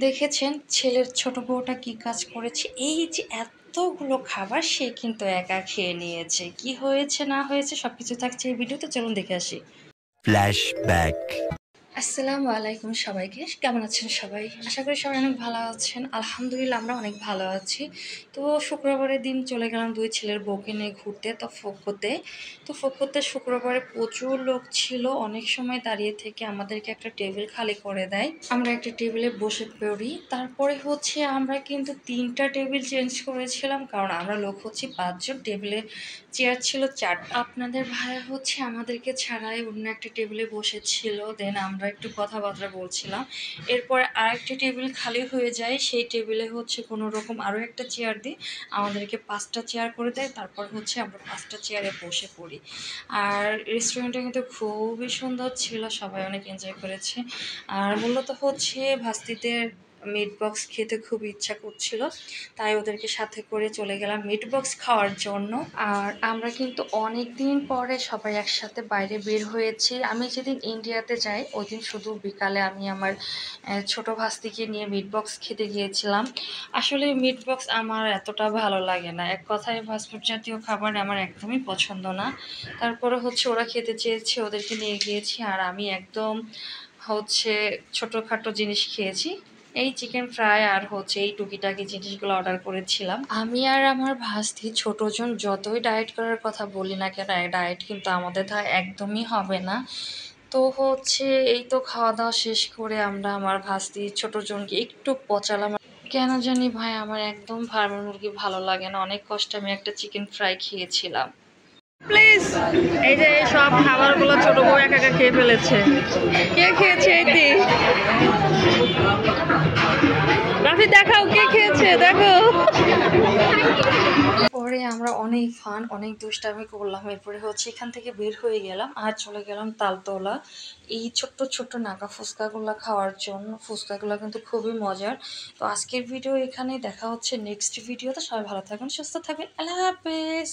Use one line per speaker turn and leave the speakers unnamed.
দেখেছেন ছেলের ছোট বউটা কি কাজ করেছে? এই যে এতগুলো খাবার সে কিন্তু একা খেয়ে নিয়েছে। কি হয়েছে না হয়েছে সবকিছু থাকছে এই ভিডিওতে, চলুন দেখে আসি।
ফ্ল্যাশব্যাক।
আসসালামু আলাইকুম সবাইকে। কেমন আছেন সবাই? আশা করি সবাই অনেক ভালো আছেন। আলহামদুলিল্লাহ আমরা অনেক ভালো আছি। তো শুক্রবারের দিন চলে গেলাম ২ ছেলের বউকে নিয়ে ঘুরতে ফোকোতে। তো ফোকোতে শুক্রবারে প্রচুর লোক ছিল। অনেক সময় দাঁড়িয়ে থেকে আমাদেরকে একটা টেবিল খালি করে দেয়। আমরা একটা টেবিলে বসে পড়ি। তারপরে হচ্ছে আমরা কিন্তু ৩ টা টেবিল চেঞ্জ করেছিলাম। কারণ আমরা লোক হচ্ছি ৫ জন, টেবিলে চেয়ার ছিল ৪ টা। আপনাদের ভাইয়া হচ্ছে আমাদেরকে ছাড়াই অন্য একটা টেবিলে বসেছিল। দেন আমরা একটু কথাবার্তা বলছিলাম। এরপরে আরেকটা টেবিল খালি হয়ে যায়। সেই টেবিলে হচ্ছে কোনো রকম আরও একটা চেয়ার দিয়ে আমাদেরকে ৫ টা চেয়ার করে দেয়। তারপর হচ্ছে আমরা ৫ টা চেয়ারে বসে পড়ি। আর রেস্টুরেন্টটা কিন্তু খুবই সুন্দর ছিল। সবাই অনেক এনজয় করেছে। আর মূলত হচ্ছে ভাস্তিদের মিট বক্স খেতে খুব ইচ্ছা করছিল, তাই ওদেরকে সাথে করে চলে গেলাম মিট বক্স খাওয়ার জন্য। আর আমরা কিন্তু অনেক দিন পরে সবাই একসাথে বাইরে বের হয়েছি। আমি যেদিন ইন্ডিয়াতে যাই ওই দিন শুধু বিকালে আমি আমার ছোট ভাস্তিকে নিয়ে মিট বক্স খেতে গিয়েছিলাম। আসলে মিট বক্স আমার এতটা ভালো লাগে না, এক কথায় ফাস্টফুড জাতীয় খাবার আমার একদমই পছন্দ না। তারপরে হচ্ছে ওরা খেতে চেয়েছে, ওদেরকে নিয়ে গিয়েছি। আর আমি একদম হচ্ছে ছোটোখাটো জিনিস খেয়েছি, এই চিকেন ফ্রাই আর হচ্ছে এই টুকিটাকি জিনিসগুলো অর্ডার করেছিলাম। আমি আর আমার ভাস্তি ছোটজন যতই ডায়েট করার কথা বলি না কেন, ডায়েট কিন্তু আমাদের দ্বারা একদমই হবে না। তো হচ্ছে এই তো খাওয়া দাওয়া শেষ করে আমরা আমার ভাস্তি ছোটজনকে একটু পচালাম। কেন জানি ভাই আমার একদম ফার্মের মুরগি ভালো লাগে না, অনেক কষ্টে আমি একটা চিকেন ফ্রাই খেয়েছিলাম। প্লিজ, এই যে এই সব খাবারগুলো ছোট বউ একা একা খেয়ে ফেলেছে। কে খেয়েছে? এই রাফি দেখাও কে খেয়েছে, দেখো। পরে আমরা অনেক ফান অনেক দুষ্টামি করলাম। এরপরে হচ্ছে এখান থেকে বের হয়ে গেলাম আর চলে গেলাম তালতলা এই ছোট্ট ছোট্ট নাগা ফুচকাগুলো খাওয়ার জন্য। ফুচকাগুলো কিন্তু খুবই মজার। তো আজকের ভিডিও এখানেই, দেখা হচ্ছে নেক্সট ভিডিওতে। সবাই ভালো থাকবেন, সুস্থ থাকবেন, আল্লাহ হাফেজ।